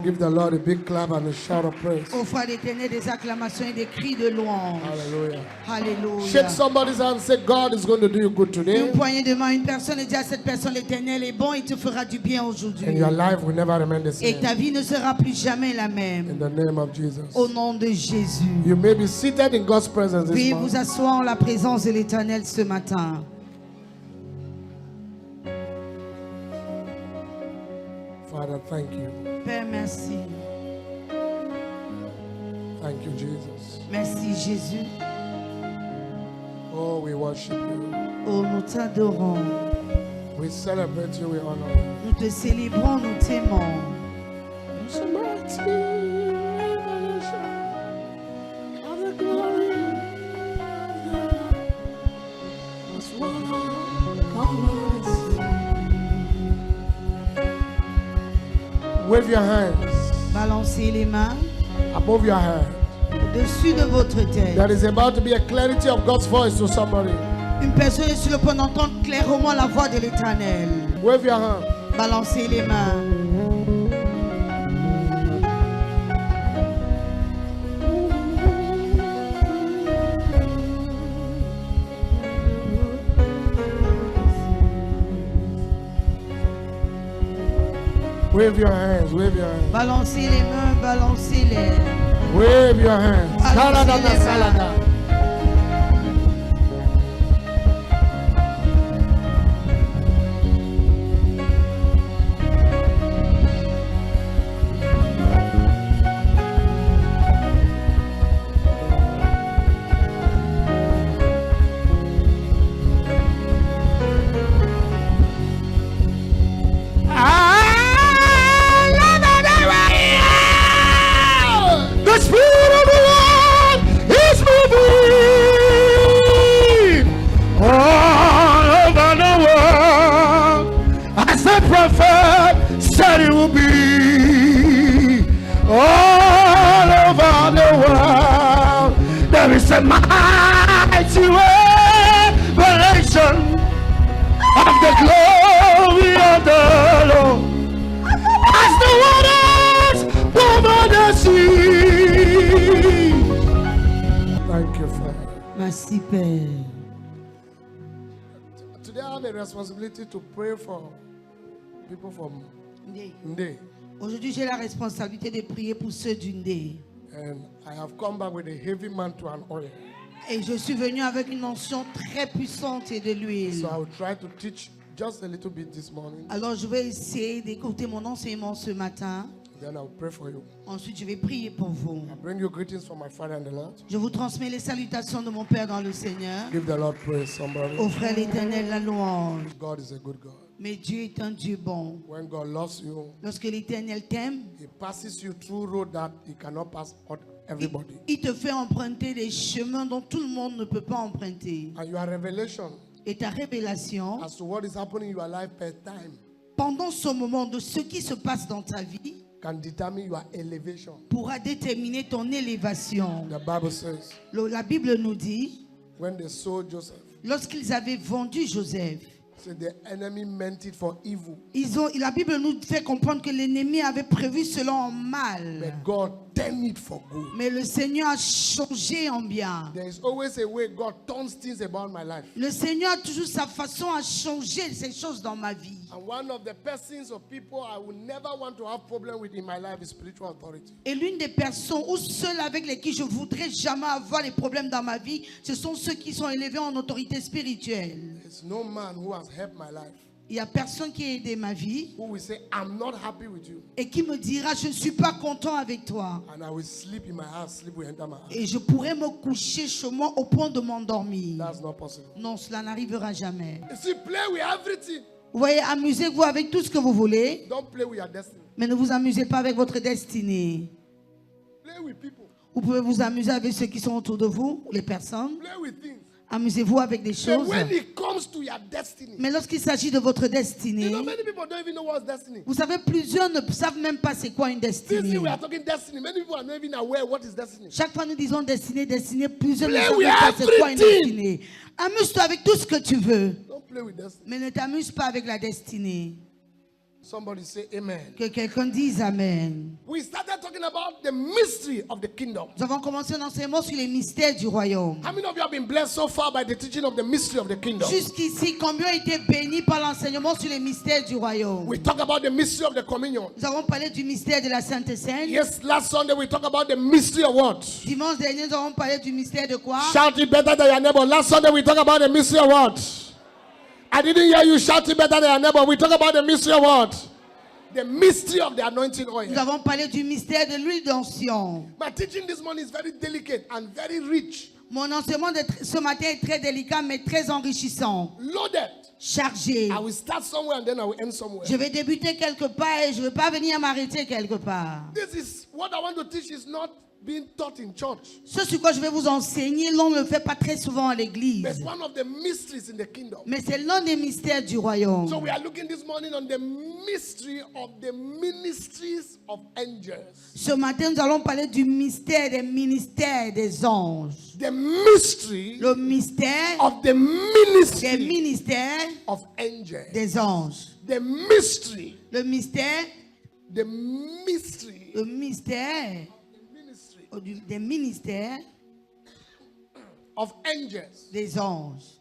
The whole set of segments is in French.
Give the Lord a big clap and a shout of praise. Offre à l'Éternel des acclamations et des cris de louange. Hallelujah. Alléluia. Shake somebody's hand and say, God is going to do you good today. Une poignée de main à une personne et dis à cette personne, l'Éternel est bon, il te fera du bien aujourd'hui. And your life will never remain the Et same. ta vie ne sera plus jamais la In même. the name of Jesus. Au nom de Jésus. You may be seated in God's presence this Veuillez morning. vous asseoir en la présence de l'Éternel ce matin. Father, thank you. Père, merci. Thank you, Jesus. Merci Jésus. Oh, we worship you. Oh, nous t'adorons. We celebrate you, we honor you. Nous te célébrons, nous t'aimons. So mighty revelation of the glory of God was one of us. Wave your hands Balancez les mains above your head. au-dessus de votre tête. There is about to be a clarity of God's voice to somebody. Une personne est sur le point d'entendre clairement la voix de l'Éternel. Wave your hand. Balancez les mains. Wave your hands. Wave your hands. Balancez les mains, balancez-les. Wave your hands. Salada na salada. The Spirit of the Lord is moving all over the world. As the prophet said it will be all over the world. There is a mighty revelation of the glory of the Lord. As the waters over the sea. Thank you, Father. Merci Père. Today I have a responsibility to pray for people from Nde. Aujourd'hui, j'ai la responsabilité de prier pour ceux du Ndé. And I have come back with a heavy mantle and oil. Et je suis venu avec une onction très puissante et de l'huile. So I will try to teach just a little bit this morning. Alors, je vais essayer d'écouter mon enseignement ce matin. Then I will pray for you. Ensuite, je vais prier pour vous. I bring you greetings from my Father and the Lord. Je vous transmets les salutations de mon Père dans le Seigneur. Give the Lord praise, somebody. Offrez à l'Éternel la louange. God is a good God. Mais Dieu est un Dieu bon. When God loves you, Lorsque l'Éternel t'aime, He passes you through road that He cannot pass on everybody. il te fait emprunter des chemins dont tout le monde ne peut pas emprunter. And your revelation Et ta révélation, as to what is happening in your life per time pendant ce moment de ce qui se passe dans ta vie, can determine your elevation. pourra déterminer ton élévation. The Bible says, La Bible nous dit, when they sold Joseph, lorsqu'ils avaient vendu Joseph, so the enemy meant it for evil, la Bible nous fait comprendre que l'ennemi avait prévu cela en mal. but God turned it for good. Mais le Seigneur a changé en bien. There is always a way God turns things about my life. Le Seigneur a toujours sa façon à changer ces choses dans ma vie. And one of the persons or people I would never want to have problem with in my life is spiritual authority. Et l'une des personnes ou ceux avec lesquels je voudrais jamais avoir des problèmes dans ma vie, ce sont ceux qui sont élevés en autorité spirituelle. There's no man who has helped my life Il n'y a personne qui a aidé ma vie who will say, I'm not happy with you. et qui me dira je ne suis pas content avec toi. And I will sleep in my house, sleep will enter my house. Et je pourrais me coucher chez moi au point de m'endormir. That's not possible. Non, cela n'arrivera jamais. You see, play with everything. Vous voyez, amusez-vous avec tout ce que vous voulez, Don't play with your destiny. mais ne vous amusez pas avec votre destinée. Play with people. Vous pouvez vous amuser avec ceux qui sont autour de vous, les personnes. Play with things. Amusez-vous avec des But choses. when it comes to your destiny, Mais lorsqu'il s'agit de votre you destinée, know, many people don't even know what's destiny. vous savez, plusieurs ne savent même pas c'est quoi une Since destinée. we are talking destiny, many people are not even aware what is destiny. Chaque fois nous disons destinée, destinée, plusieurs ne Play savent with même pas c'est quoi une everything. destinée. Amuse-toi avec tout ce que tu veux, Don't play with destiny. mais ne t'amuse pas avec la destinée. Somebody say amen. Que quelqu'un dise Amen. We started talking about the mystery of the kingdom. Nous avons commencé un enseignement sur les mystères du royaume. How many of you have been blessed so far by the teaching of the mystery of the kingdom? Jusqu'ici, combien ont été bénis par l'enseignement sur les mystères du royaume? We talk about the mystery of the communion. Nous avons parlé du mystère de la Sainte Seine. Yes, last Sunday we talked about the mystery of what? Dimanche dernier, nous avons parlé du mystère de quoi? Shout it better than your neighbor. Last Sunday we talked about the mystery of what? I didn't hear you shout it better than your neighbor. We talk about the mystery of what? The mystery of the anointing Nous oil. avons parlé du mystère de l'huile d'onction. My teaching this morning is very delicate and very rich. Mon enseignement de ce matin est très délicat mais très enrichissant. Loaded. Chargé. I will start somewhere and then I will end somewhere. Je vais débuter quelque part et je ne vais pas venir m'arrêter quelque part. This is what I want to teach is not being taught in church. Ce sur quoi je vais vous enseigner, l'on ne le fait pas très souvent à l'église. It's one of the mysteries in the kingdom. Mais c'est l'un des mystères du royaume. So we are looking this morning on the mystery of the ministries of angels. Ce matin, nous allons parler du mystère des ministères des anges. The mystery Le mystère of the des ministry ministères of angels. des anges. The mystery. Le mystère, The mystery. le mystère des ministères Of angels. des anges.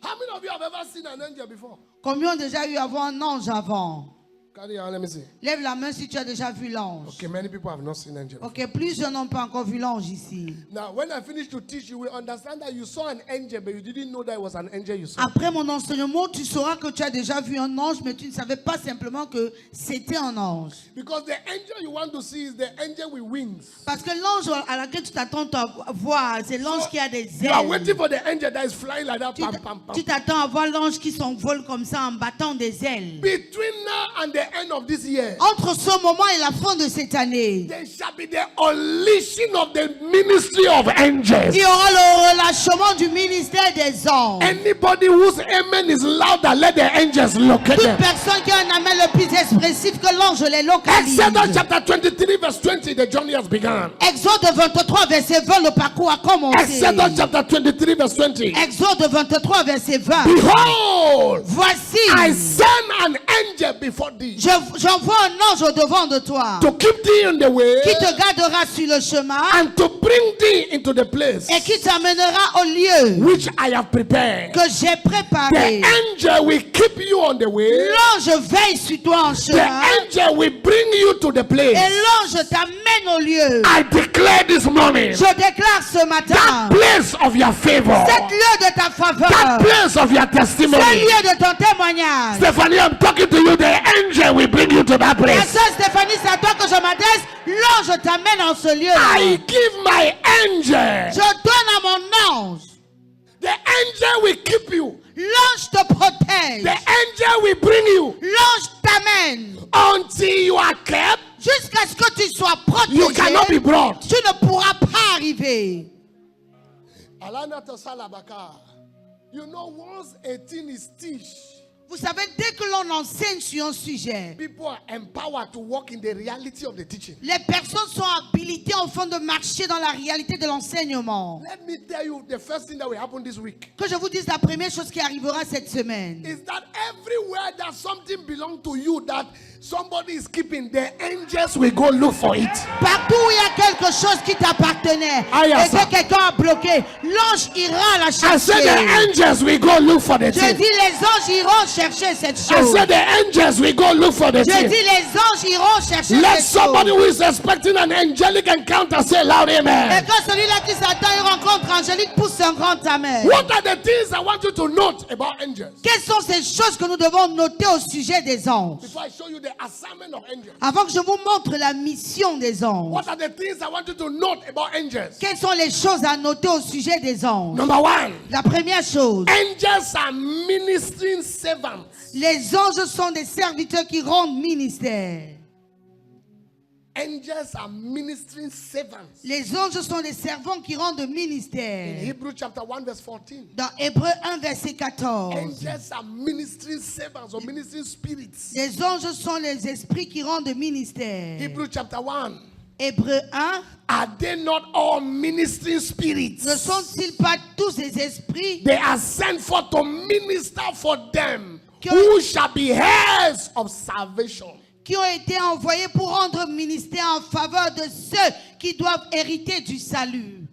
How many of you have ever seen an angel before? Combien ont déjà eu à voir un ange avant? Carry on, let me see. Lève la main si tu as déjà vu l'ange. Okay, many people have not seen angels. Ok, plusieurs n'ont pas encore vu l'ange ici. Now, when I finish to teach, you will understand that you saw an angel, but you didn't know that it was an angel you saw. Après mon enseignement, tu sauras que tu as déjà vu un ange, mais tu ne savais pas simplement que c'était un ange. Because the angel you want to see is the angel with wings. Parce que l'ange à laquelle tu t'attends à voir, c'est l'ange qui a des You are ailes. waiting for the angel that is flying like that. Pam, pam, pam. Tu t'attends à voir l'ange qui s'envole comme ça en battant des ailes. Between now and the end of this year, Entre ce moment et la fin de cette année, there shall be the unleashing of the ministry of angels. il y aura le relâchement du ministère des anges. Anybody whose amen is louder, let the angels locate Toute them. personne qui a un amen le plus expressif que l'ange les localise. Exodus chapter 23 verse 20, the journey has begun. Exode 23 verset 20, le parcours a commencé. Exodus chapter 23 verse 20. Exode 23 verset 20. Behold, Voici, I send an angel before thee j'envoie un ange au devant de toi to keep thee in the way qui te gardera sur le chemin and to bring thee into the place et qui t'amènera au lieu which I have prepared. que j'ai préparé. The angel will keep you on the way. L'ange veille sur toi en The chemin angel will bring you to the place. et l'ange t'amène au lieu. I declare this morning, Je déclare ce matin, that place of your favor, cet lieu de ta that faveur, place of your ce testimony. lieu de ton témoignage. Stephanie, I'm talking to you. The angel will bring you to that Ma place. soeur Stéphanie, c'est à toi que je m'adresse. L'ange t'amène en ce lieu. I give my angel. Je donne à mon ange. The angel will keep you. L'ange te protège. The angel will bring you L'ange t'amène until you are kept. jusqu'à ce que tu sois You cannot be protégé. brought. Tu ne pourras pas arriver. Alana to Salabaka. You know, once a thing is teach, Vous savez, dès que l'on enseigne sur un sujet, people are empowered to walk in the reality of the teaching. les personnes sont habilitées enfin de marcher dans la réalité de l'enseignement. Let me tell you the first thing that will happen this week Que je vous dise la première chose qui arrivera cette semaine. is that everywhere that something belongs to you that somebody is keeping, the angels will go look for it. Partout où il y a quelque chose qui t'appartenait Ah, yes, et que sir. quelqu'un a bloqué, l'ange ira la I said chercher. the angels will go look for the Je thing. dis les anges iront chercher cette I chose. said the angels will go look for the Je thing. dis les anges iront chercher Let cette somebody chose. who is expecting an angelic encounter say loud Et amen. quand celui-là qui s'attend à une rencontre angélique pousse un grand amen. What are the things I want you to note about angels? Quelles sont ces choses que nous devons noter au sujet des anges? Before I show you the assignment of angels. Avant que je vous montre la mission des anges. What are the things I want you to note about angels? Quelles sont les choses à noter au sujet des anges? Number one, La première chose, angels are ministering servants. les anges sont des serviteurs qui rendent ministère. Angels are ministering servants. Les anges sont des servants qui rendent In ministère. Hebrews chapter 1 verse 14. Dans Hébreux 1 verset 14. Angels are ministering servants or ministering spirits. Les anges sont les esprits qui rendent ministère. Hebrews chapter 1. Hébreux 1. Are they not all ministering spirits? Ne sont-ils pas tous des esprits They are sent forth to minister for them who shall be heirs of salvation. Qui ont été envoyés pour rendre ministère en faveur de ceux qui doivent hériter du salut.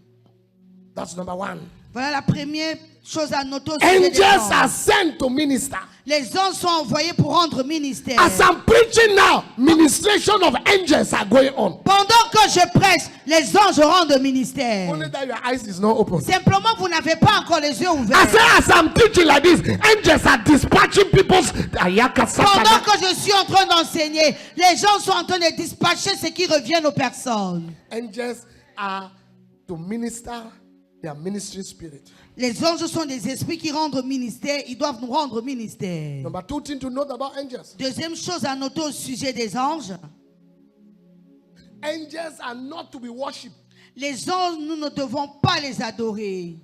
That's number one. Voilà la première chose à noter au sujet des Angels anges. are sent to minister. Les anges sont envoyés pour rendre ministère. As I'm preaching now, ministration of angels are going on. Pendant que je prêche, les anges rendent ministère. Only that your eyes is not open. Simplement, vous n'avez pas encore les yeux ouverts. I say, as I'm teaching like this, angels are dispatching people's. Pendant que je suis en train d'enseigner, les gens sont en train de dispatcher ce qui revient aux personnes. Angels are to minister their ministry spirit. Les anges sont des esprits qui rendent ministère. Ils doivent nous rendre ministère. Number two thing to note about angels. Deuxième chose à noter au sujet des anges. Angels are not to be worshipped. Les anges, nous ne devons pas les adorer.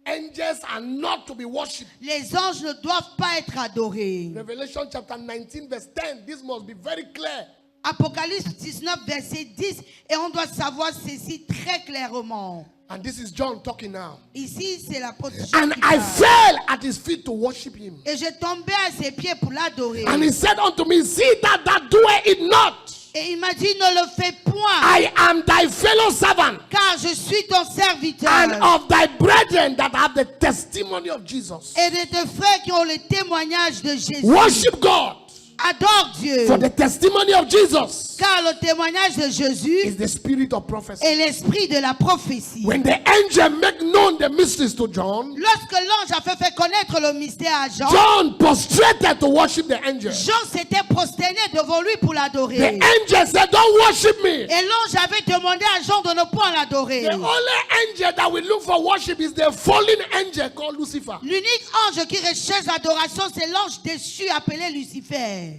Angels are not to be worshipped. Les anges ne doivent pas être adorés. Revelation chapter 19 verse 10. This must be very clear. Apocalypse 19 verset 10. Et on doit savoir ceci très clairement. And this is John talking now. Ici, c'est l'apôtre Jean And qui I parle. fell at his feet to worship him. Et je tombais à ses pieds pour l'adorer. And he said unto me, see that thou doest it not. Et il m'a dit, ne le fais point, I am thy fellow servant car je suis ton serviteur. and of thy brethren that have the testimony of Jesus. Et de tes frères qui ont le témoignage de Jésus. Worship God. Adore Dieu. For the testimony of Jesus Car le témoignage de Jésus is the spirit of prophecy. est l'esprit de la prophétie. When the angel make known the mysteries to John, Lorsque l'ange a fait connaître le mystère à Jean, John prostrated to worship the angel. Jean s'était prosterné devant lui pour l'adorer. The angel said, don't worship me. Et l'ange avait demandé à Jean de ne point l'adorer. The only angel that will look for worship is the fallen angel called Lucifer. L'unique ange qui recherche l'adoration, c'est l'ange déchu appelé Lucifer.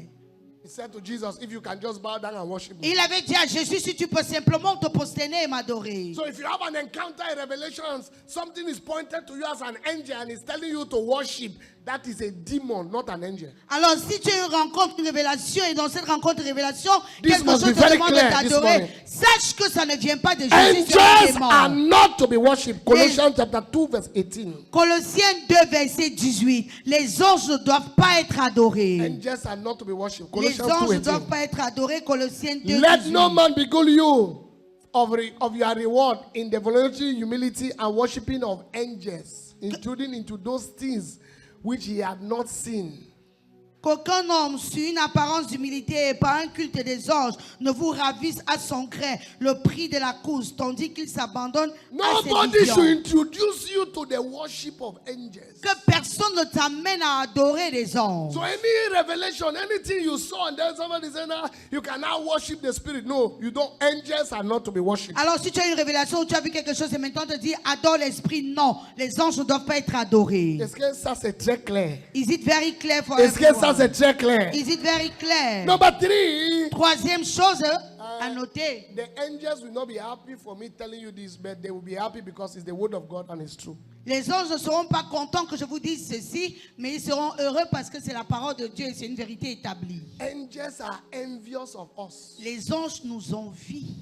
He said to Jesus, if you can just bow down and worship me. Il avait dit à Jésus, si tu peux simplement te prosterner et m'adorer. So if you have an encounter in Revelations, something is pointed to you as an angel and is telling you to worship, that is a demon, not an angel. Alors si tu rencontres une révélation et dans cette rencontre de révélation, This quelque must chose be te very demande de clear this t'adorer, morning. sache que ça ne vient pas de Jésus, c'est un Angels démon. are not to be worshipped. Colossians chapter 2 verse 18. Colossiens 2 verset 18. Les anges ne doivent pas être adorés. Angels are not to be worshipped. Les Colossians anges 2 ne doivent 18. pas être adorés. Colossiens 2 Let 18. no man beguile you of your reward in the voluntary humility and worshiping of angels, including into those things which he had not seen. Qu'aucun homme, sur une apparence d'humilité et par un culte des anges, ne vous ravisse à son gré le prix de la course, tandis qu'il s'abandonne à ses Nobody should visions. introduce you to the worship of angels. Que personne ne t'amène à adorer les anges. So any revelation, anything you saw, and then somebody said, "Nah, you can now worship the spirit." No, you don't. Angels are not to be worshipped. Alors si tu as une révélation ou tu as vu quelque chose et maintenant te dit adore l'esprit, non, les anges ne doivent pas être adorés. Est-ce que ça c'est très clair? Is it very clear for Est-ce que ça everyone? c'est très clair? Is it very clear? Number 3. Troisième chose à noter. The angels will not be happy for me telling you this, but they will be happy because it's the word of God and it's true. Les anges ne seront pas contents que je vous dise ceci, mais ils seront heureux parce que c'est la parole de Dieu et c'est une vérité établie. Angels are envious of us. Les anges nous envient.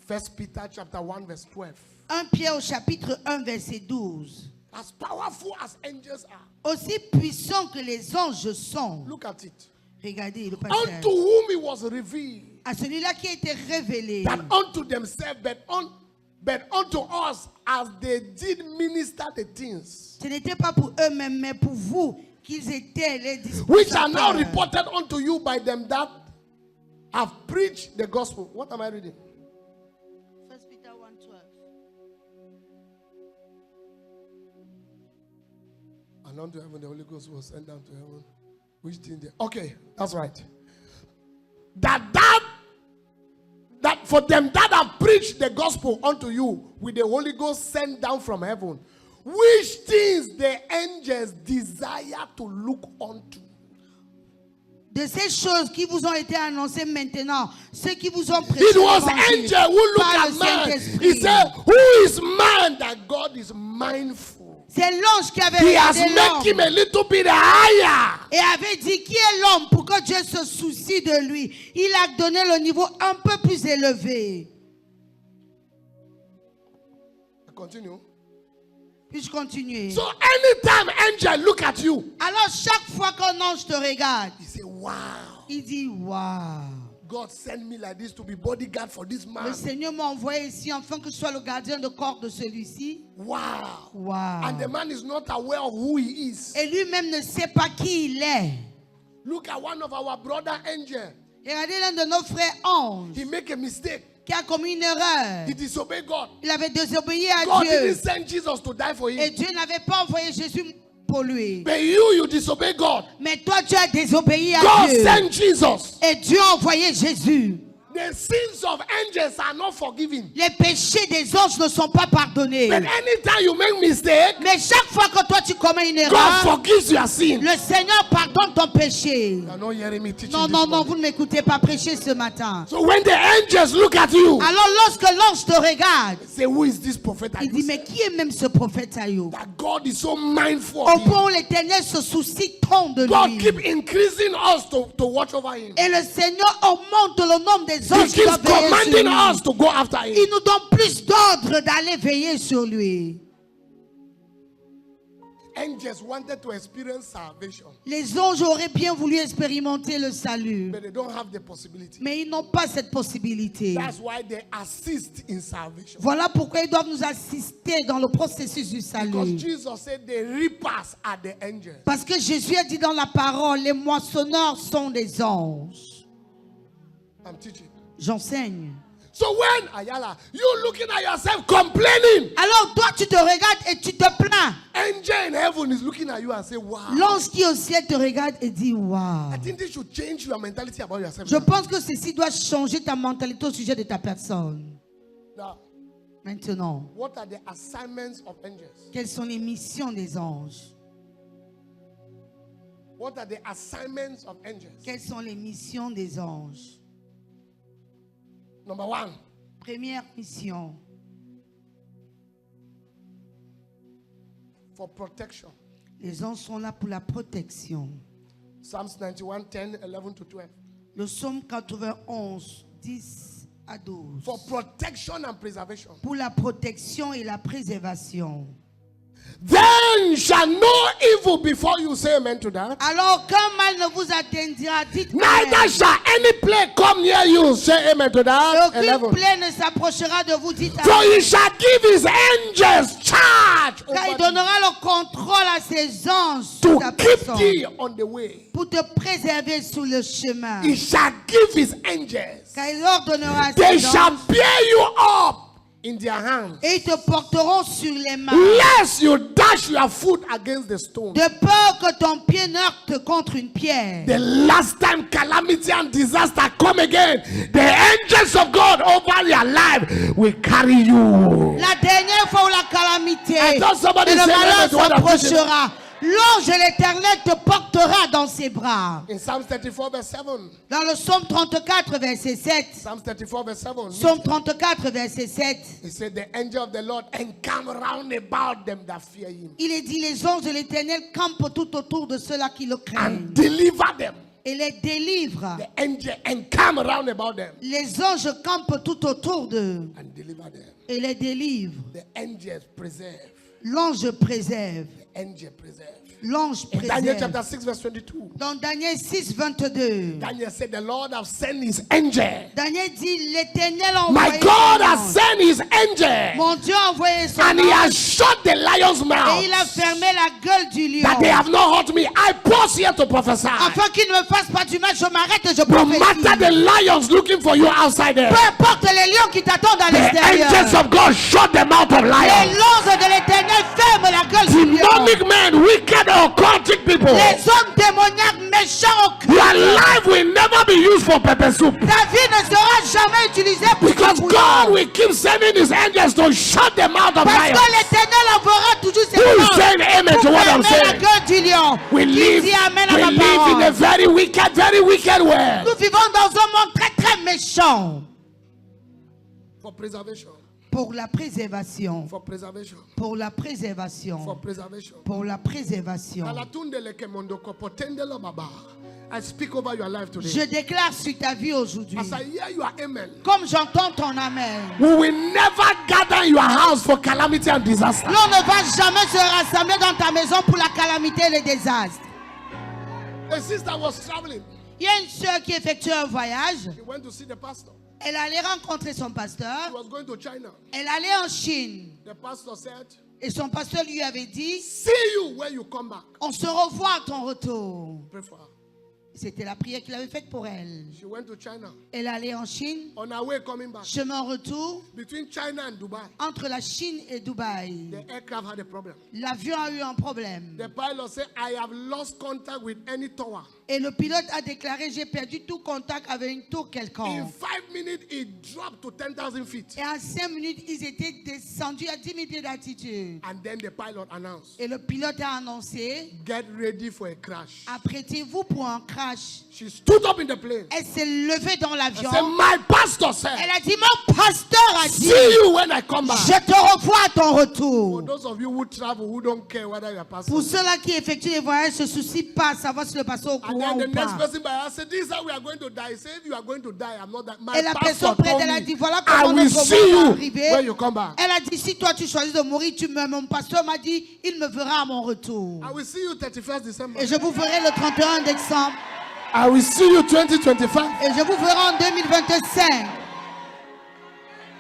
1 Peter chapter 1 verse 12. 1 Pierre au chapitre 1 verset 12. As powerful as angels are, Aussi puissants que les anges sont. look at it. Regardez le passage. Unto whom it was revealed, À celui-là qui a été révélé. that unto themselves, but unto us, as they did minister the things Ce n'était pas pour eux-mêmes, mais pour vous qu'ils étaient les which are now dispensateurs. reported unto you by them that have preached the gospel. What am I reading? 1 Peter 1:12. And unto heaven the Holy Ghost was sent down to heaven. Which thing there? Okay, that's right. That for them that have preached the gospel unto you with the Holy Ghost sent down from heaven, which things the angels desire to look unto. De ces choses qui vous ont été annoncées maintenant, ceux qui vous ont It prêché was l'évangile angel who looked par at le man. Saint-Esprit. He said, who is man that God is mindful? C'est l'ange qui avait He has regardé made him l'homme a little bit higher. et avait dit qui est l'homme pour que Dieu se soucie de lui. Il a donné le niveau un peu plus élevé. I continue. Puis-je continuer? So anytime angel look at you, Alors chaque fois qu'un ange te regarde, he say, wow, il dit waouh. God sent me like this to be bodyguard for this Le man. Seigneur m'a envoyé ici afin que je sois le gardien de corps de celui-ci. Wow. Waouh. And the man is not aware of who he is. Et lui-même ne sait pas qui il est. Look at one of our brother angel. Et regardez l'un de nos frères anges He make a mistake. qui a commis une erreur. He disobey God. Il avait désobéi à God Dieu. didn't send Jesus to die for Et him. Dieu n'avait pas envoyé Jésus pour lui. But you disobey God. Mais toi, tu as désobéi à God Dieu. sent Jesus. Et Dieu a envoyé Jésus. The sins of angels are not forgiven. Les péchés des anges ne sont pas pardonnés. But anytime you make mistake, Mais chaque fois que toi tu commets une God erreur, forgives your sin. le Seigneur pardonne ton péché. You are not hearing me teaching Non, this non, non, morning. vous ne m'écoutez pas prêcher ce matin. So when the angels look at you, Alors lorsque l'ange te regarde, say, who is this prophet? il dit, mais qui est même ce prophète Ayo? That God is so mindful Au of him. point où l'Éternel se soucie tant de God lui. keep increasing us to watch over him. Et le Seigneur augmente le nombre des He anges qui keeps doivent veiller sur commanding lui. us to go after him. Il nous donne plus d'ordre d'aller veiller sur lui. Angels wanted to experience salvation, Les anges auraient bien voulu expérimenter le salut, but they don't have the possibility. mais ils n'ont pas cette possibilité. That's why they assist in salvation. Voilà pourquoi ils doivent nous assister dans le processus du Because salut. Jesus said the reapers are the angels. Parce que Jésus a dit dans la parole, les moissonneurs sont des anges. I'm teaching. J'enseigne. So when, Ayala, you looking at yourself complaining, Alors toi tu te regardes et tu te plains. angel in heaven is looking at you and say, wow. L'ange qui est au ciel te regarde et dit waouh. I think this should change your mentality about yourself. Je pense que ceci doit changer ta mentalité au sujet de ta personne. Now, Maintenant, what are the assignments of angels? quelles sont les missions des anges? What are the assignments of angels? Quelles sont les missions des anges? Number one, Première mission, for protection. les anges sont là pour la protection. Psalms 91, 10, 11 to 12. Le psaume 91, 10 à 12. For protection and preservation. Pour la protection et la préservation. Then shall no evil befall you. Say amen to that. Alors qu'un mal ne vous atteindra, dites Neither amen. shall any plague come near you. Say amen to that. Aucune 11. plaie ne s'approchera de vous, dites For amen. he shall give his angels charge Car il over donnera le contrôle à ses anges to sur ta keep personne, thee on the way. pour te préserver sur le chemin. He shall give his angels. Car il ordonnera à They ses shall anges bear you up in their hands, et ils te porteront sur les mains, lest you dash your foot against the stone. de peur que ton pied n'heurte contre une pierre. The last time calamity and disaster come again, the angels of God over your life will carry you. La dernière fois où la calamité I thought somebody et le said malheur that what I'm s'approchera, l'ange de l'Éternel te portera dans ses bras. In Psalms 34 verse 7. Dans le psaume 34, verset 7. Psalms 34 verse 7. Psaume 34, verset 7. He said, the angel of the Lord encamp round about them that fear him Il est dit, les anges de l'Éternel campent tout autour de ceux-là qui le craignent and deliver them. et les délivrent. The angel encamp round about them Les anges campent tout autour d'eux and deliver them. et les délivrent. The angels preserve. L'ange préserve. The angel preserve. L'ange In Daniel préserve. chapter 6 verse 22. Dans Daniel 6, 22. Daniel said, the Lord have sent his angel. Daniel dit, l'Éternel a My envoyé God son has ange. sent his angel. Mon Dieu a envoyé son And he has ange shut the lion's mouth, et il a fermé la gueule du lion. that they have not hurt me. I pause here to prophesy. Afin qu'il ne me fasse pas du mal, je m'arrête et je No matter the prophétise. lions looking for you outside there, Peu importe les lions qui t'attendent à the l'extérieur. angels of God shut the mouth of Les lions. anges de l'Éternel ferment la gueule du lion. Demonic men, wicked occultic people. Les hommes démoniaques méchants au Your Christ. life will never be used for pepper soup. Ta vie ne sera jamais utilisée pour Because ce God bouillon. will keep sending his angels to shut the mouth of Parce lions. que l'Éternel enverra toujours ses Who is anges saying amen pour to what I'm fermer la saying? gueule du lion. We Qui live, dit amen à we ma live in a parole? very wicked world. Nous vivons dans un monde très très méchant. For preservation. Pour la préservation. For preservation. Pour la For préservation. preservation. Pour la préservation. Alatunde leke mondo kopotende lo baba. I speak over your life today. Je déclare sur ta vie aujourd'hui. As I hear your amen, Comme j'entends ton amen. we will never gather in your house for calamity and disaster. L'on ne va jamais se rassembler dans ta maison pour la calamité et le désastre. A sister was traveling. Il y a une sœur qui effectue un voyage. She went to see the pastor. Elle allait rencontrer son She pasteur. was going to China. Elle allait en Chine. The pastor said, Et son pasteur lui avait dit, see you when you come back. on se revoit à ton retour. Pray for her. C'était la prière qu'il avait faite pour elle. She went to China. Elle allait en Chine. On her way coming back, Chemin retour, between China and Dubai, entre la Chine et Dubaï. the aircraft had a problem. L'avion a eu un problème. The pilot said, I have lost contact with any tower. Et le pilote a déclaré, j'ai perdu tout contact avec une tour In quelconque. 5 minutes, it dropped to 10,000 feet. Et en 5 minutes, ils étaient descendus à 10 000 pieds d'altitude. And then the pilot announced, Et le pilote a annoncé, get ready for a crash. apprêtez-vous pour un crash. She stood up in the plane. Elle s'est levée dans I l'avion. said, my pastor said, Elle a dit, mon pasteur a dit, see you when I come back. je te revois à ton For retour. those of you who travel, who don't care whether you are pastor. Pour ceux-là qui effectuent les voyages, ne se soucient pas à savoir si le pasteur est au And courant then the ou next pas. person by us said, this is how we are going to die. He said, if you are going to die, I'm not that. My Et la pastor personne près told d'elle a me, dit, voilà I comment will notre see mort va you arriver. when you come back. Elle a dit, si toi tu choisis de mourir, tu meurs. Mon pasteur m'a dit, il me verra à mon retour. I will see you 31st December. Et je vous verrai le 31 décembre. I will see you 2025. Et je vous verrai en 2025.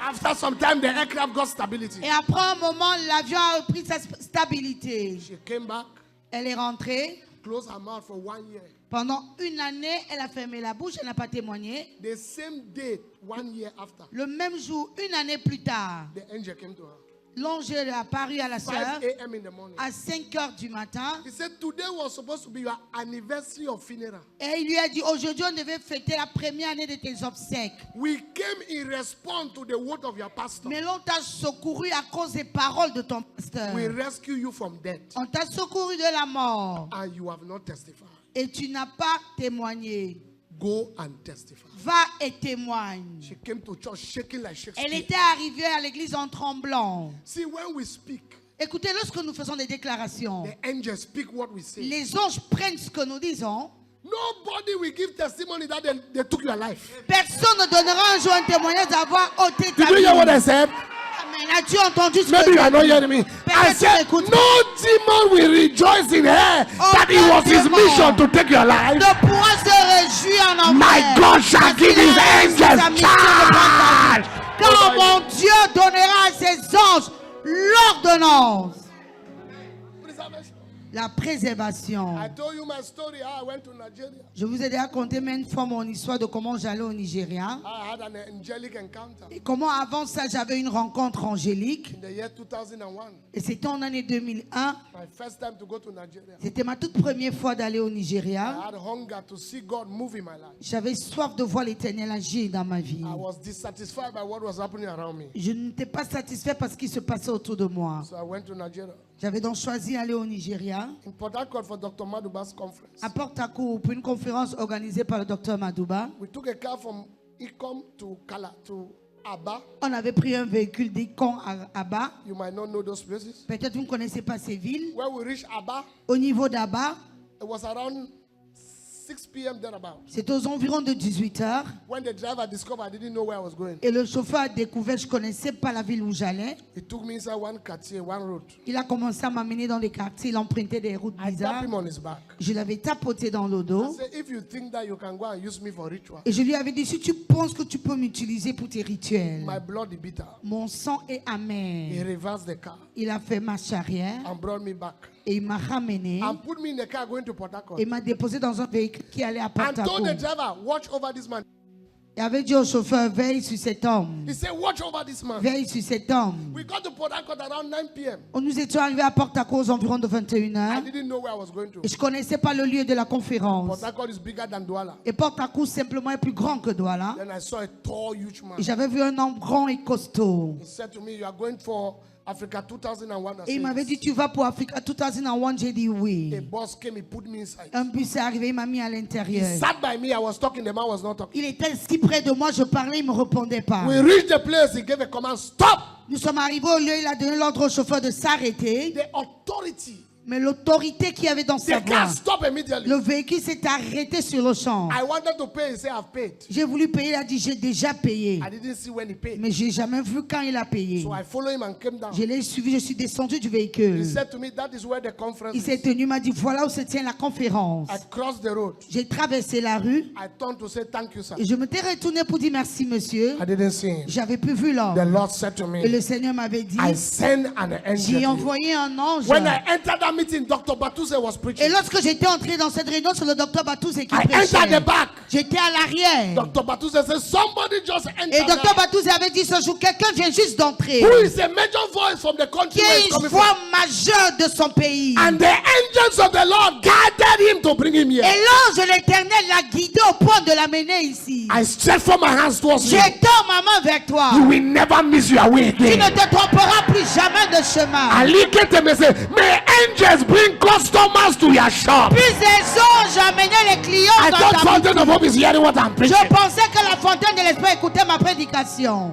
After some time, the aircraft got stability. Et après un moment, l'avion a repris sa stabilité. She came back, Elle est rentrée. closed her mouth for 1 year. Pendant une année, elle a fermé la bouche, elle n'a pas témoigné. The same day, 1 year after, Le même jour, une année plus tard, the angel came to her. l'ange est apparu à la 5 sœur a.m. in the morning. à 5 heures du matin. He said, today was supposed to be your anniversary of funeral. Et il lui a dit, aujourd'hui, on devait fêter la première année de tes obsèques. We came in response to the word of your pastor. Mais l'on t'a secouru à cause des paroles de ton pasteur. We rescue you from death. On t'a secouru de la mort. And you have not testified. Et tu n'as pas témoigné. Go and testify. Va et témoigne. She came to church shaking like Elle Shakespeare. était arrivée à l'église en tremblant. See, when we speak, Écoutez, lorsque nous faisons des déclarations, the angels speak what we say. les anges prennent ce que nous disons. Nobody will give testimony that they took your life. Personne ne donnera un jour un témoignage d'avoir ôté ta Did you hear what I vie. said? Amen. As-tu entendu ce Maybe que you are j'ai not dit? hearing me. I Peut-être said, tu m'écoutes. no demon will rejoice in her that it was his démon mission to take your life. Ne pourra se réjouir en enfer. My God shall Parce give qu'il his a réussi angels sa mission de prendre ta vie. charge. Car mon Dieu donnera à ses anges l'ordonnance. Preservation. La préservation. I told you my story how I went to Nigeria. Je vous ai déjà conté maintes fois mon histoire de comment j'allais au Nigeria. I had an angelic encounter Et comment avant ça j'avais une rencontre angélique. in the year 2001. Et c'était en année 2001. My first time to go to Nigeria. C'était ma toute première fois d'aller au I Nigeria. had hunger to see God move in my life. J'avais soif de voir l'Éternel agir dans ma vie. I was dissatisfied by what was happening around me. Je n'étais pas satisfait par ce qui se passait autour de moi. So I went to Nigeria. J'avais donc choisi d'aller au Nigeria, In Port Harcourt for Dr. Maduba's conference. à Port-Harcourt, pour une conférence organisée par le docteur Madouba. We took a car from Ikom to Aba. On avait pris un véhicule d'Ikon à Aba. You might not know those places. Peut-être vous ne connaissez pas ces villes. Where we reached Aba, Au niveau d'Aba, it was around 6 p.m. thereabout. c'est aux environs de 18 heures. When the driver discovered, I didn't know where I was going. Et le chauffeur a découvert, je ne connaissais pas la ville où j'allais. He took me inside one quartier, one road. Il a commencé à m'amener dans des quartiers, il empruntait des routes I tapped bizarres. him on his back. Je l'avais tapoté dans le I dos. said, if you think that you can go and use me for ritual, Et je lui avais dit, si tu penses que tu peux m'utiliser pour tes rituels, my blood is bitter. mon sang est He amer. reversed the car Il a fait marche arrière and brought me back. et il m'a ramené. And put me in the car going to Port Harcourt. Et m'a déposé dans un véhicule qui allait à And told Port-Harcourt. the driver, watch over this man. Et avait dit au chauffeur, veille sur cet homme. He said, watch over this man. Veille sur cet homme. We got to Port Harcourt around 9 p.m. Nous étions arrivés à Port-Harcourt aux environs de 21h. I didn't know where I was going to. Et je ne connaissais pas le lieu de la Port conférence. Harcourt is bigger than Douala. Et Port-Harcourt simplement est plus grand que Douala. Then I saw a tall, huge man. Et j'avais vu un homme grand et costaud. He said to me, you are going for Africa 2001. I Et il said, m'avait dit, tu vas pour Africa 2001. J'ai dit a oui. boss came, he put me inside. Un bus est arrivé, il m'a mis à He l'intérieur. sat by me, I was talking, the man was not talking. Il était si près de moi, je parlais, il ne me répondait pas. We reached the place, he gave a command, stop! Nous sommes arrivés au lieu, il a donné l'ordre au chauffeur de s'arrêter. The authority Mais l'autorité qu'il y avait dans sa The voix, car stopped immediately. le véhicule s'est arrêté sur le champ. I wanted to pay. He said, I've paid. J'ai voulu payer, il a dit j'ai déjà payé. I didn't see when he paid. Mais j'ai jamais vu quand il a payé. So I followed him and came down. Je l'ai suivi, je suis descendu du He véhicule. said to me, that is where the conference Il s'est is. tenu, il m'a dit voilà où se tient la conférence. I crossed the road. J'ai traversé la rue I turned to say, thank you, sir. et je me t'ai retourné pour dire merci monsieur. I didn't see him. J'avais plus vu The l'homme. Lord said to Et me, le Seigneur m'avait dit, I sent an angel. j'ai to you. envoyé un ange. When I entered that meeting, Dr. Batuse was Et preaching. lorsque j'étais entré dans cette réunion, c'est le docteur Batouze qui I entered prêchait. the back. J'étais à l'arrière. Dr. Batuse said, somebody just Et entered. docteur now. Batouze avait dit ce jour, quelqu'un vient juste d'entrer. Who is a major voice from the country Qui where est he's une coming voix from. majeure de son pays. And the angels of the Lord guided him to bring him Et here. l'ange de l'Éternel l'a guidé au point de l'amener ici. I stretched from my hands towards you. J'étends ma main vers toi. You will never miss your way Tu ne again. te tromperas plus jamais de chemin. Alikete me say, may angels bring customers to your shop. Plus les anges amenaient les clients I dans thought ta Fountain of boutique. Hope is hearing what I'm preaching. Je pensais que la fontaine de l'esprit écoutait ma prédication.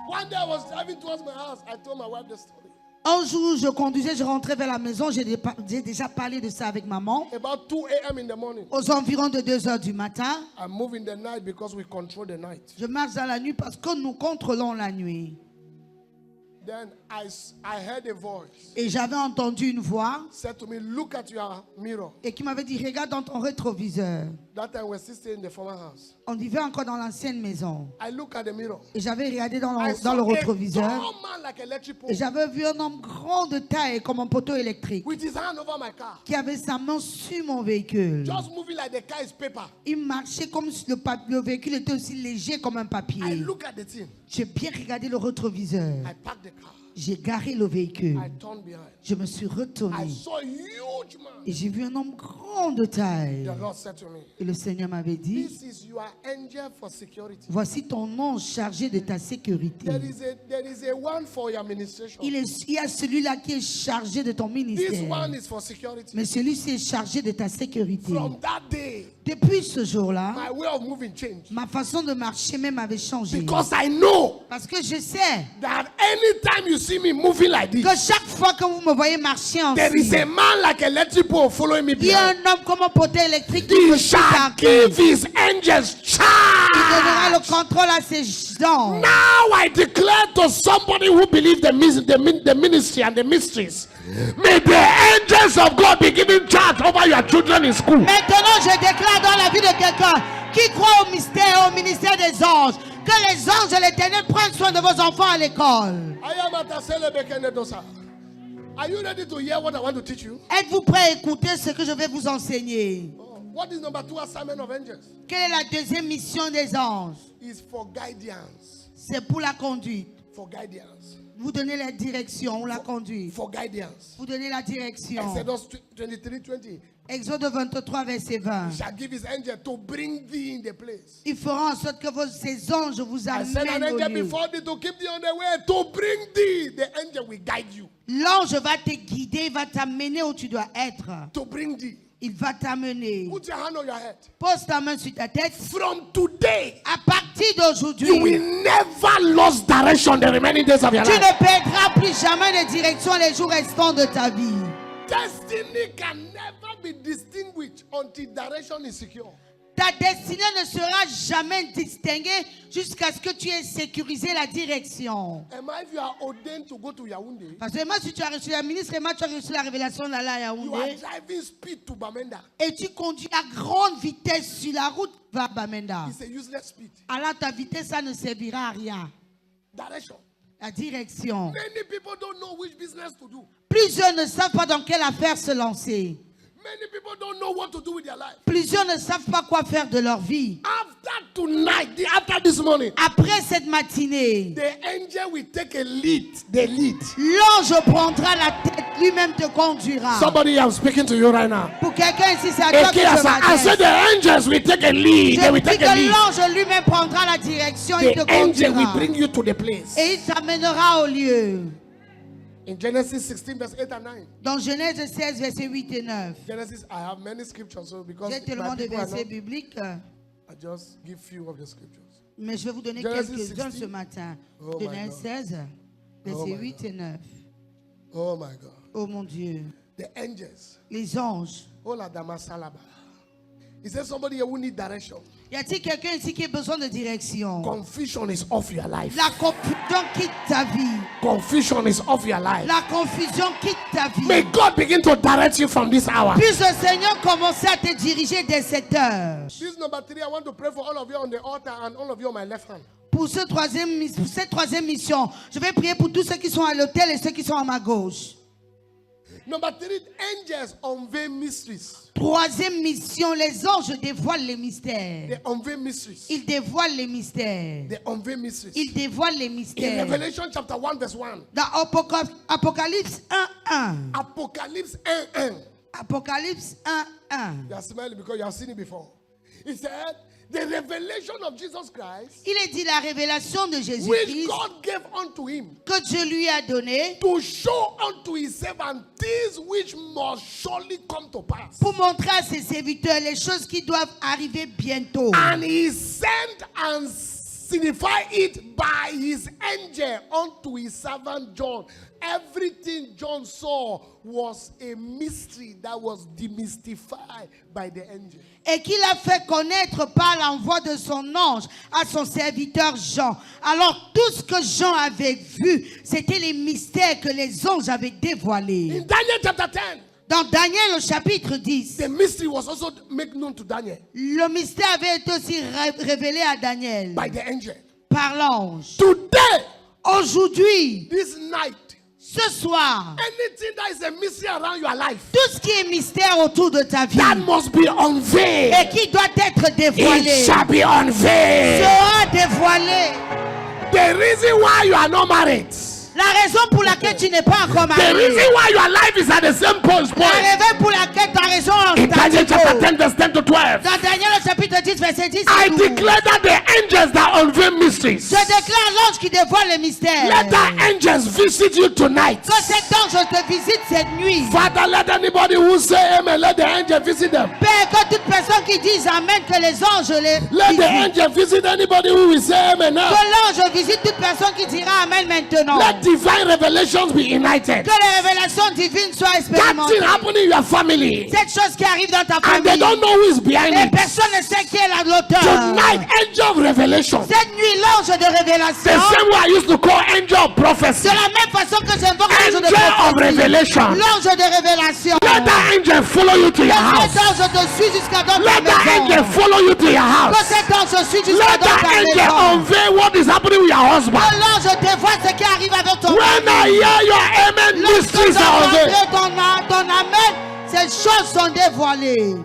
One day I was driving towards my house. I told my wife the story. Un jour, je conduisais, je rentrais vers la maison. J'ai déjà parlé de ça avec maman. About 2 a.m. in the morning. Aux environs de 2 heures du matin, I move in the night because we control the night. je marche dans la nuit parce que nous contrôlons la nuit. Then I heard a voice Et j'avais entendu une voix said to me, look at your mirror. et qui m'avait dit, regarde dans ton rétroviseur. That time we're still staying in the former house. On vivait encore dans l'ancienne maison. I look at the mirror. Et j'avais regardé dans I le saw rétroviseur. a tall man like electric pole Et j'avais vu un homme grand de taille comme un poteau électrique with his hand over my car. qui avait sa main sur mon véhicule. Just moving like the car is paper. Il marchait comme si le véhicule était aussi léger comme un I papier. look at the thing. J'ai bien regardé le rétroviseur. I park the car. J'ai garé le véhicule. I turned behind. Je me suis I retourné. saw a huge man. Et j'ai vu un homme grand de taille. The Lord said to me, Et le Seigneur m'avait dit, this is your angel for security. voici ton ange chargé de ta sécurité. There is a one for your administration. Il y a celui-là qui est chargé de ton This ministère. one is for security. Mais celui-ci est chargé de ta sécurité. From that day, Depuis ce jour-là, my way of moving changed. ma façon de marcher même avait changé. Because I know Parce que je sais that anytime you see me moving like this, que chaque fois que vous me voyez marcher there is ainsi, a man like electric pole following me il y a behind. un homme comme un poteau électrique qui me He suit shall derrière. give his angels Il donnera le charge. contrôle à ses anges. Now I declare to somebody who believes the ministry and the mysteries, may the angels of God be giving charge over your children in school. Maintenant, je déclare dans la vie de quelqu'un qui croit au mystère, au ministère des anges, que les anges de l'Éternel prennent soin de vos enfants à l'école. Are you ready to hear what I want to teach you? Êtes-vous prêts à écouter ce que je vais vous enseigner? What is number 2 assignment of angels? Quelle est la deuxième mission des anges? Is for guidance. C'est pour la conduite. For guidance. Vous donnez la direction ou la conduite. For guidance. Vous donnez la direction. Exodus 23:20. Exode 23, verset 20. He shall give his angel to bring thee in the place. Il fera en sorte que ces anges vous I send an amènent au angel lieu. before thee to keep thee on the way, to bring thee. The angel will guide you. L'ange va te guider, il va t'amener où tu dois être. To bring thee. Il va t'amener. Put your hand on your head. Pose ta main sur ta tête. From today, À partir d'aujourd'hui, you will never lose direction the remaining days of your tu life. ne perdras plus jamais de direction les jours restants de ta vie. Destiny can never be distinguished until direction is secure. Ta destinée ne sera jamais distinguée jusqu'à ce que tu aies sécurisé la direction. And if you are ordained to go to Yaoundé, Parce que moi, si tu as reçu la ministre, et moi, tu as reçu la révélation d'aller à you are Yaoundé, driving speed to Bamenda. et tu conduis à grande vitesse sur la route vers Bamenda. It's a useless speed. Alors ta vitesse, ça ne servira à rien. Direction. La direction. Many people don't know which business to do. Plusieurs ne savent pas dans quelle affaire se lancer. Many people don't know what to do with their life. Plusieurs ne savent pas quoi faire de leur vie. After tonight, after this morning, Après cette matinée, the angel will take a lead. The lead. l'ange prendra la tête, lui-même te conduira. Somebody, I'm speaking to you right now. Pour quelqu'un ici, c'est à toi que Okay, je I said m'adresse. the angels will take a lead. They Je will dis take a que lead. l'ange lui-même prendra la direction, il te The angel will conduira. bring you to the place. Et il t'amènera au lieu. In Genesis 16, verse 8 and 9. Dans Genèse 16, versets 8 et 9. Genesis, I have many scriptures, so because J'ai tellement my de people are versets not, bibliques, I just give few of the scriptures. mais je vais vous donner Genesis quelques-uns 16. ce matin. Oh my Genèse God. 16. Versets 8 et 9. Oh my God. Oh mon Dieu. The angels. Les anges. Oh la damasalaba. Is there somebody here who need direction? Y a-t-il quelqu'un ici qui a besoin de direction? Confusion is off your life. La confusion quitte ta vie. Confusion is off your life. La confusion quitte ta vie. May God begin to direct you from this hour. Puisse le Seigneur commencer à te diriger dès cette heure. This number 3, I want to pray for all of you on the altar and all of you on my left hand. Pour cette troisième mission, je vais prier pour tous ceux qui sont à l'autel et ceux qui sont à ma gauche. Number 3, angels unveil mysteries. Troisième mission, les anges dévoilent les mystères. They unveil mysteries. Ils dévoilent les mystères. They unveil mysteries. Ils dévoilent les In mystères. Revelation chapter 1 verse 1. Dans Apocalypse 1:1. Apocalypse 1:1. Apocalypse 1:1. You are smiling because you have seen it before. He said, the revelation of Jesus Christ, Il est dit la révélation de which Jésus-Christ God gave unto him, que Dieu lui a donné to show unto his servant things which must surely come to pass. pour montrer à ses serviteurs les choses qui doivent arriver bientôt. And he sent and signified it by his angel unto his servant John. Everything John saw was a mystery that was demystified by the angel. Et qu'il a fait connaître par l'envoi de son ange à son serviteur Jean. Alors tout ce que Jean avait vu, c'était les mystères que les anges avaient dévoilés. In Daniel chapter 10, Dans Daniel au chapitre 10, the mystery was also made known to Daniel le mystère avait été aussi révélé à Daniel by the angel. par l'ange. Today, Aujourd'hui, this night, ce soir, anything that is a mystery around your life tout ce qui est mystère autour de ta vie that must be unveiled, et qui doit être dévoilé it shall be unveiled. sera dévoilé. The reason why you are not married, La raison pour laquelle tu n'es pas encore the marié, reason why your life is at the same point. la raison pour laquelle ta raison In en Daniel chapter statu 10 verse 10 to 12, dans Daniel au chapitre 10 verset 10 I et 12, declare that the angels that unveil mysteries, je déclare l'ange qui dévoile les mystères. let the angels visit you tonight. Que cet ange te visite cette nuit. Father, let anybody who say amen, let the angel visit them. Père, que toute personne qui dise amen, que les anges les Let the visitent. angel visit anybody who will say amen now. Que l'ange visite toute personne qui dira amen maintenant. Let divine revelations be united. Que les révélations divines soient That thing expérimentées. happen in your family, Cette chose qui arrive dans ta and they famille, don't know who is behind et it. personne ne sait qui est l'auteur. Tonight, angel of revelation. Cette nuit, l'ange de The révélation, same way I used to call angel of prophecy. de la même façon que j'invoque l'ange de Angel of prophétie, revelation. l'ange de révélation. Let that angel follow you to your Que house. cet ange te suit jusqu'à dans ta Let that angel maison. follow you to your Que house. cet ange suit jusqu'à Let dans that ta angel maison. unveil what is happening with your husband. Que l'ange dévoile ce qui arrive avec ton When I mari. hear your amen, Lorsque mysteries are unveiled. ton amen, ces choses sont dévoilées.